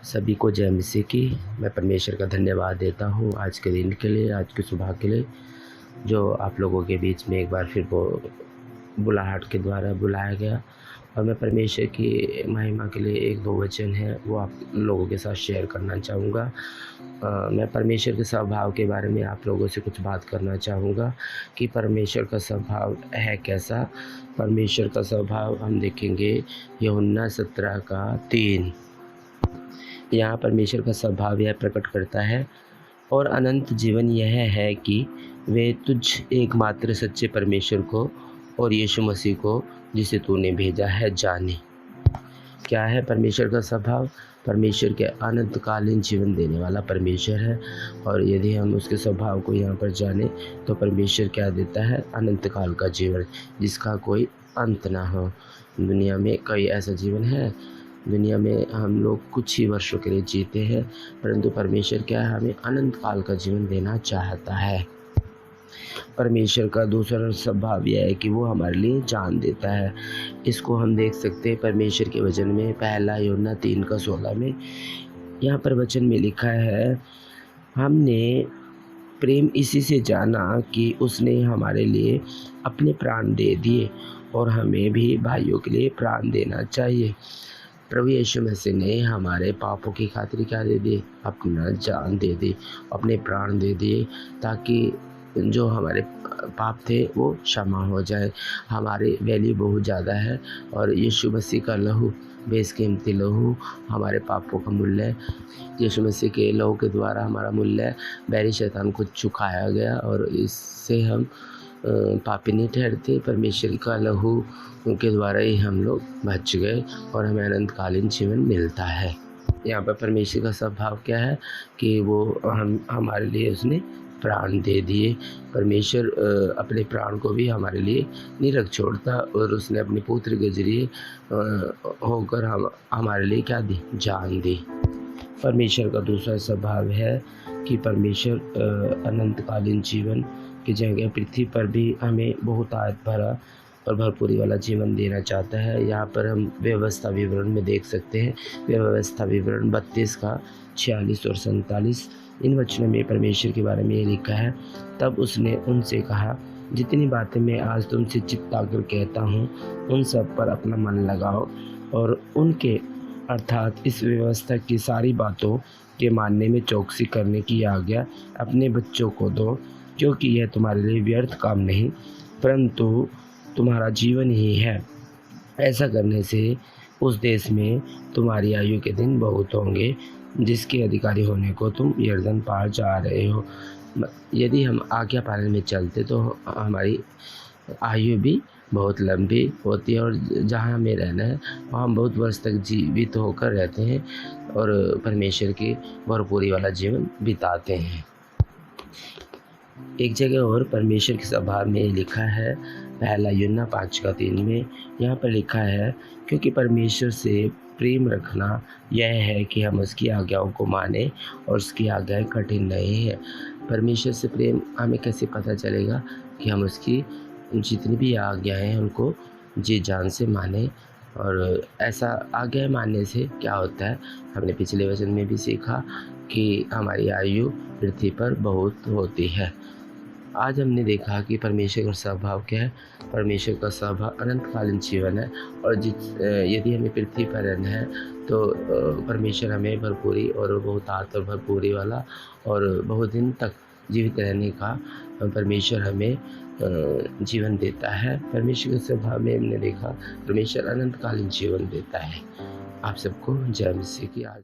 सभी को जय मसीह की। मैं परमेश्वर का धन्यवाद देता हूँ आज के दिन के लिए, आज की सुबह के लिए, जो आप लोगों के बीच में एक बार फिर बुलाहट के द्वारा बुलाया गया। और मैं परमेश्वर की महिमा के लिए एक दो वचन है वो आप लोगों के साथ शेयर करना चाहूँगा। मैं परमेश्वर के स्वभाव के बारे में आप लोगों से कुछ बात करना चाहूँगा कि परमेश्वर का स्वभाव है कैसा। परमेश्वर का स्वभाव हम देखेंगे यूहन्ना 17:3। यहाँ परमेश्वर का स्वभाव यह प्रकट करता है, और अनंत जीवन यह है कि वे तुझ एकमात्र सच्चे परमेश्वर को और यीशु मसीह को जिसे तूने भेजा है जाने। क्या है परमेश्वर का स्वभाव? परमेश्वर के अनंतकालीन जीवन देने वाला परमेश्वर है। और यदि हम उसके स्वभाव को यहाँ पर जाने तो परमेश्वर क्या देता है? अनंत काल का जीवन, जिसका कोई अंत ना हो। दुनिया में कोई ऐसा जीवन है? दुनिया में हम लोग कुछ ही वर्षों के लिए जीते हैं, परंतु परमेश्वर क्या है? हमें अनंत काल का जीवन देना चाहता है। परमेश्वर का दूसरा स्वभाव यह है कि वो हमारे लिए जान देता है। इसको हम देख सकते हैं परमेश्वर के वचन में, पहला यूहन्ना 3:16 में। यहाँ पर वचन में लिखा है, हमने प्रेम इसी से जाना कि उसने हमारे लिए अपने प्राण दे दिए, और हमें भी भाइयों के लिए प्राण देना चाहिए। प्रभु यीशु मसीह ने हमारे पापों की खातिर क्या दे दिए? अपना जान दे दी, अपने प्राण दे दिए, ताकि जो हमारे पाप थे वो क्षमा हो जाए। हमारी वैल्यू बहुत ज़्यादा है, और यीशु मसीह का लहू, बेशकीमती लहू, हमारे पापों का मूल्य है। यीशु मसीह के लहू के द्वारा हमारा मूल्य बैरी शैतान को चुकाया गया, और इससे हम पापी नहीं ठहरते। परमेश्वर का लहू के द्वारा ही हम लोग बच गए, और हमें अनंतकालीन जीवन मिलता है। यहाँ पर परमेश्वर का स्वभाव क्या है कि वो हमारे लिए उसने प्राण दे दिए। परमेश्वर अपने प्राण को भी हमारे लिए नहीं रख छोड़ता, और उसने अपने पुत्र के जरिए होकर हमारे लिए क्या दी? जान दी। परमेश्वर का दूसरा स्वभाव है कि परमेश्वर अनंतकालीन जीवन की जगह पृथ्वी पर भी हमें बहुत आयत भरा और भरपूरी वाला जीवन देना चाहता है। यहाँ पर हम व्यवस्था विवरण में देख सकते हैं, व्यवस्था विवरण 32:46 और 47। इन वचनों में परमेश्वर के बारे में ये लिखा है, तब उसने उनसे कहा, जितनी बातें मैं आज तुमसे चित्ताकर कहता हूँ उन सब पर अपना मन लगाओ, और उनके अर्थात इस व्यवस्था की सारी बातों के मानने में चौकसी करने की आज्ञा अपने बच्चों को दो, क्योंकि यह तुम्हारे लिए व्यर्थ काम नहीं परंतु तुम्हारा जीवन ही है। ऐसा करने से उस देश में तुम्हारी आयु के दिन बहुत होंगे, जिसके अधिकारी होने को तुम यरदन पार जा रहे हो। यदि हम आज्ञा पालन में चलते तो हमारी आयु भी बहुत लंबी होती है, और जहाँ हमें रहना है वहाँ हम बहुत वर्ष तक जीवित होकर रहते हैं, और परमेश्वर की भरपूरी वाला जीवन बिताते हैं। एक जगह और परमेश्वर के स्वभाव में लिखा है, पहला यूहन्ना 5:3 में। यहाँ पर लिखा है, क्योंकि परमेश्वर से प्रेम रखना यह है कि हम उसकी आज्ञाओं को माने, और उसकी आज्ञाएं कठिन नहीं है। परमेश्वर से प्रेम हमें कैसे पता चलेगा? कि हम उसकी जितनी भी आज्ञाएं हैं उनको जी जान से माने। और ऐसा आज्ञाएं मानने से क्या होता है? हमने पिछले वचन में भी सीखा कि हमारी आयु पृथ्वी पर बहुत होती है। आज हमने देखा कि परमेश्वर का स्वभाव क्या है। परमेश्वर का स्वभाव अनंतकालीन जीवन है, और यदि हमें पृथ्वी पर रहना है तो परमेश्वर हमें भरपूरी और बहुतायत और भरपूरी वाला और बहुत दिन तक जीवित रहने का परमेश्वर हमें जीवन देता है। परमेश्वर के स्वभाव में हमने देखा परमेश्वर अनंतकालीन जीवन देता है। आप सबको जय मसीह की। आज